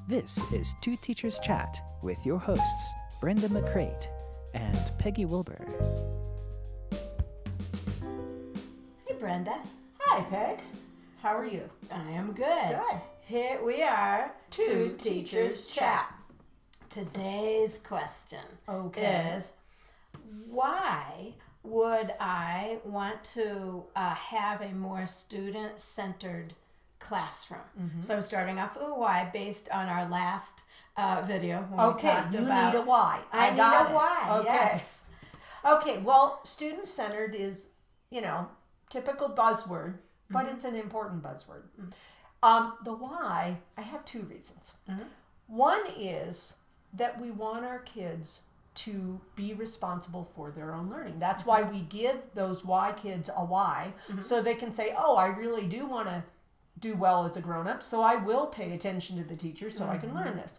This is Two Teachers Chat with your hosts, Brenda McCrate and Peggy Wilbur. Hey, Brenda. Hi, Peg. How are you? I am good. Good. Here we are, Two Teachers Chat. Today's question Okay. is, why would I want to have a more student-centered classroom? So I'm starting off with a why based on our last video when we Okay, talked you about... need a why. I got need a it. why, Okay. yes. Okay, well, student-centered is, typical buzzword, but it's an important buzzword. The why, I have two reasons. One is that we want our kids to be responsible for their own learning. That's why we give those why kids a why, so they can say, oh, I really do want to do well as a grown-up, so I will pay attention to the teacher so I can learn this.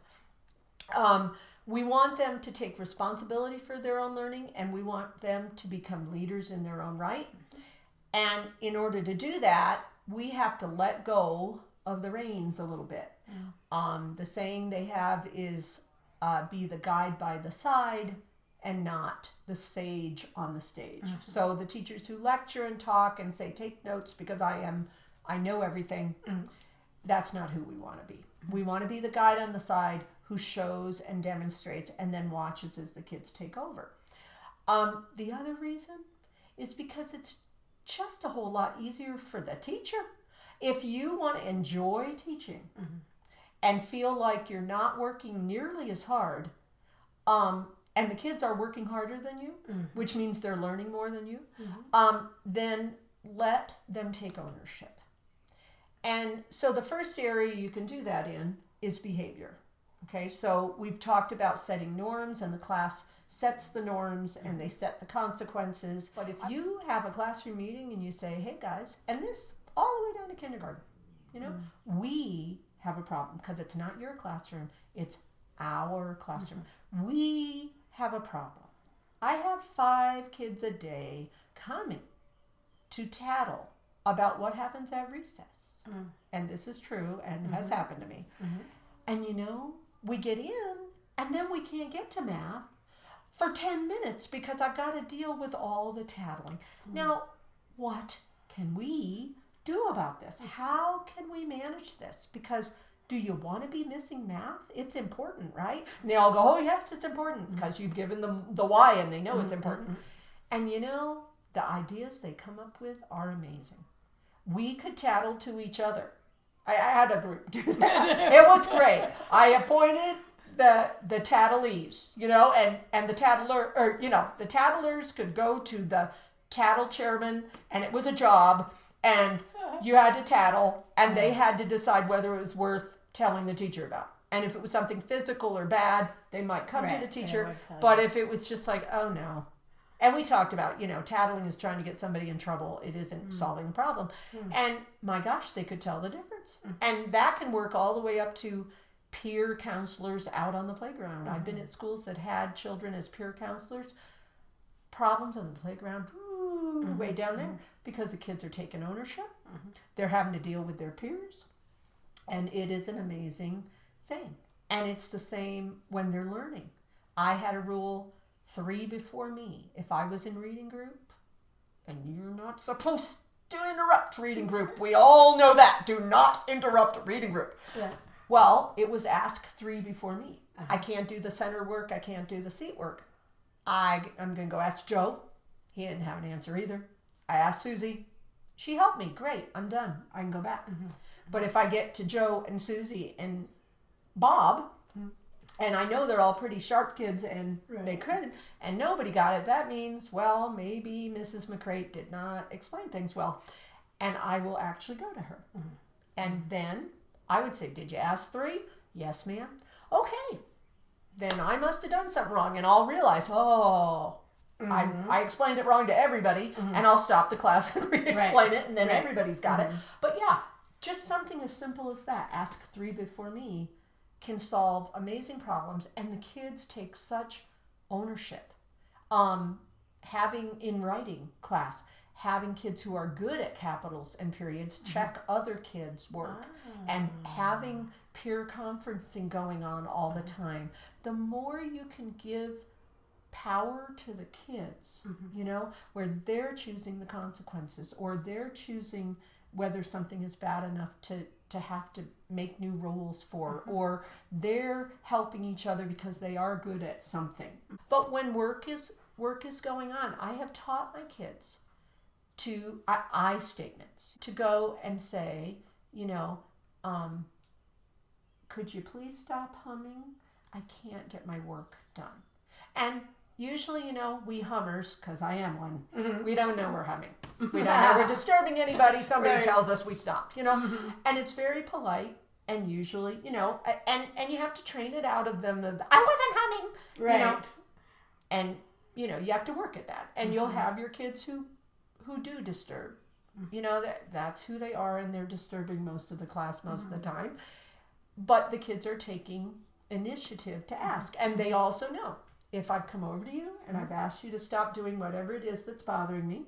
We want them to take responsibility for their own learning, and we want them to become leaders in their own right. And in order to do that, we have to let go of the reins a little bit. The saying they have is, be the guide by the side and not the sage on the stage. So the teachers who lecture and talk and say, take notes because I know everything, that's not who we want to be. We want to be the guide on the side who shows and demonstrates and then watches as the kids take over. The other reason is because it's just a whole lot easier for the teacher. If you want to enjoy teaching and feel like you're not working nearly as hard, and the kids are working harder than you, which means they're learning more than you, then let them take ownership. And so the first area you can do that in is behavior. Okay, so we've talked about setting norms, and the class sets the norms and they set the consequences. But if you have a classroom meeting and you say, hey guys, and this all the way down to kindergarten, we have a problem because it's not your classroom, it's our classroom. We have a problem. I have 5 kids a day coming to tattle about what happens at recess. And this is true and has happened to me. And we get in and then we can't get to math for 10 minutes because I've got to deal with all the tattling. Now, what can we do about this? How can we manage this? Because do you want to be missing math? It's important, right? And they all go, oh yes, it's important, because you've given them the why and they know it's important. And the ideas they come up with are amazing. We could tattle to each other. I had a group do that. It was great. I appointed the tattlees, and the tattler, the tattlers could go to the tattle chairman, and it was a job, and you had to tattle, and they had to decide whether it was worth telling the teacher about. And if it was something physical or bad, they might come to the teacher. But if it was just like, oh no. And we talked about, tattling is trying to get somebody in trouble. It isn't solving the problem. And my gosh, they could tell the difference. And that can work all the way up to peer counselors out on the playground. I've been at schools that had children as peer counselors. Problems on the playground, way down there, because the kids are taking ownership. They're having to deal with their peers. And it is an amazing thing. And it's the same when they're learning. I had a rule, 3 before me. If I was in reading group, and you're not supposed to interrupt reading group. We all know that. Do not interrupt reading group. Yeah. Well, it was ask 3 before me. I can't do the center work. I can't do the seat work. I'm going to go ask Joe. He didn't have an answer either. I asked Susie. She helped me. Great. I'm done. I can go back. But if I get to Joe and Susie and Bob, and I know they're all pretty sharp kids and they could, and nobody got it, that means, well, maybe Mrs. McCrate did not explain things well. And I will actually go to her. And then I would say, did you ask 3? Yes, ma'am. Okay. Then I must have done something wrong. And I'll realize, I explained it wrong to everybody, and I'll stop the class and re-explain it, and then everybody's got it. But yeah, just something as simple as that, ask 3 before me, can solve amazing problems, and the kids take such ownership. Having in writing class, having kids who are good at capitals and periods check other kids' work, and having peer conferencing going on all the time. The more you can give power to the kids, you know, where they're choosing the consequences, or they're choosing whether something is bad enough to have to make new rules for, or they're helping each other because they are good at something. But when work is going on, I have taught my kids to I statements, to go and say, you know, could you please stop humming? I can't get my work done. And usually, you know, we hummers, because I am one, we don't know we're humming. We don't know we're disturbing anybody. Somebody tells us we stop, you know. And it's very polite, and usually, you know, and you have to train it out of them. I wasn't humming, Right. you know. And, you know, you have to work at that. And you'll have your kids who do disturb. You know, that's who they are, and they're disturbing most of the class most of the time. But the kids are taking initiative to ask. And they also know, if I've come over to you and I've asked you to stop doing whatever it is that's bothering me,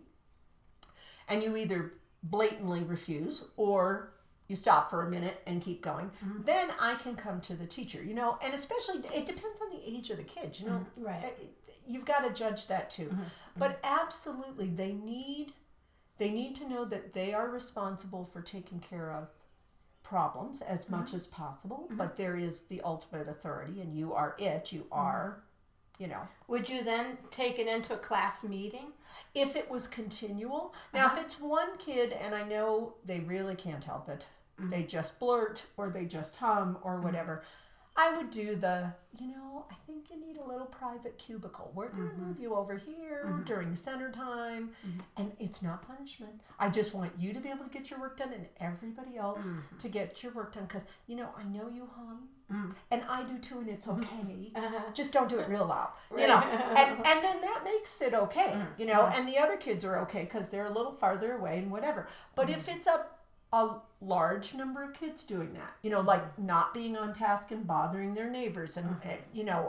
and you either blatantly refuse or you stop for a minute and keep going, then I can come to the teacher, you know. And especially, it depends on the age of the kids, you know. Right. You've got to judge that too. But absolutely, they need to know that they are responsible for taking care of problems as much as possible. But there is the ultimate authority, and you are it. You are, you know. Would you then take it into a class meeting? If it was continual. Now, if it's one kid and I know they really can't help it, they just blurt or they just hum or whatever, I would do you know, I think you need a little private cubicle. We're going to move you over here during center time. And it's not punishment. I just want you to be able to get your work done, and everybody else to get your work done. Because, you know, I know you hum, and I do too, and it's okay. Just don't do it real loud, you know. And then that makes it okay, you know. And the other kids are okay because they're a little farther away and whatever. But if it's a large number of kids doing that, you know, like not being on task and bothering their neighbors, and you know,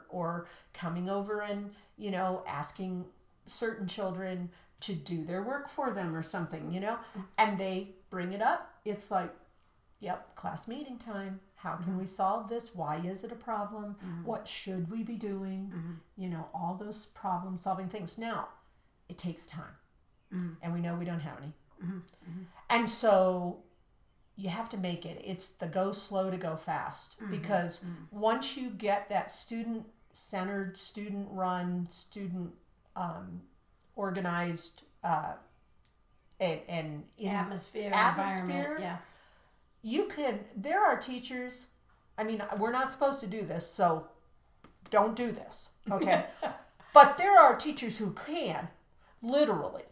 or coming over and, you know, asking certain children to do their work for them or something, you know, and they bring it up, it's like, yep, class meeting time. How can we solve this? Why is it a problem? What should we be doing? You know, all those problem solving things. Now, it takes time, and we know we don't have any. And so you have to make it. It's the go slow to go fast, because once you get that student-centered, student-run, student organized and Atmosphere, environment, yeah. You can, there are teachers, I mean, we're not supposed to do this, so don't do this, okay? But there are teachers who can literally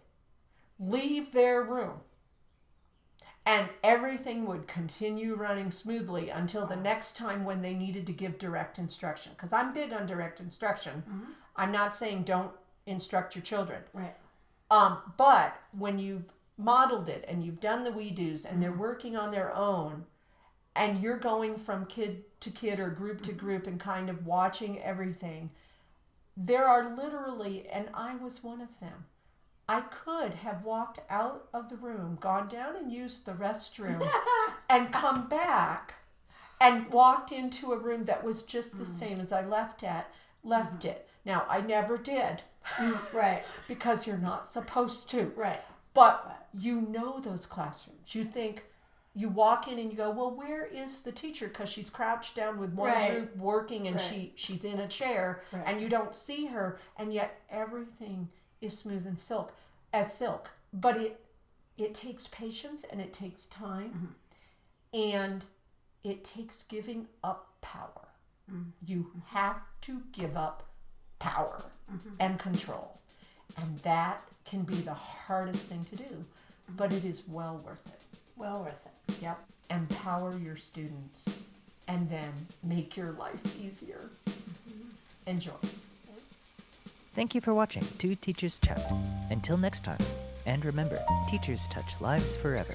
leave their room and everything would continue running smoothly until the next time when they needed to give direct instruction. Because I'm big on direct instruction. I'm not saying don't instruct your children. Right. But when you've modeled it and you've done the we-dos and they're working on their own, and you're going from kid to kid or group to group and kind of watching everything, there are literally, and I was one of them, I could have walked out of the room, gone down and used the restroom, and come back and walked into a room that was just the same as I left it. Now, I never did. Right. Because you're not supposed to. Right. But you know those classrooms. You think, you walk in and you go, well, where is the teacher? Because she's crouched down with one group working, and she's in a chair, and you don't see her, and yet everything is smooth and silk. But it takes patience, and it takes time, and it takes giving up power. You have to give up power and control, and that can be the hardest thing to do, but it is well worth it. Well worth it. Yep. Empower your students, and then make your life easier. Enjoy. Thank you for watching 2 Teachers Chat. Until next time, and remember, teachers touch lives forever.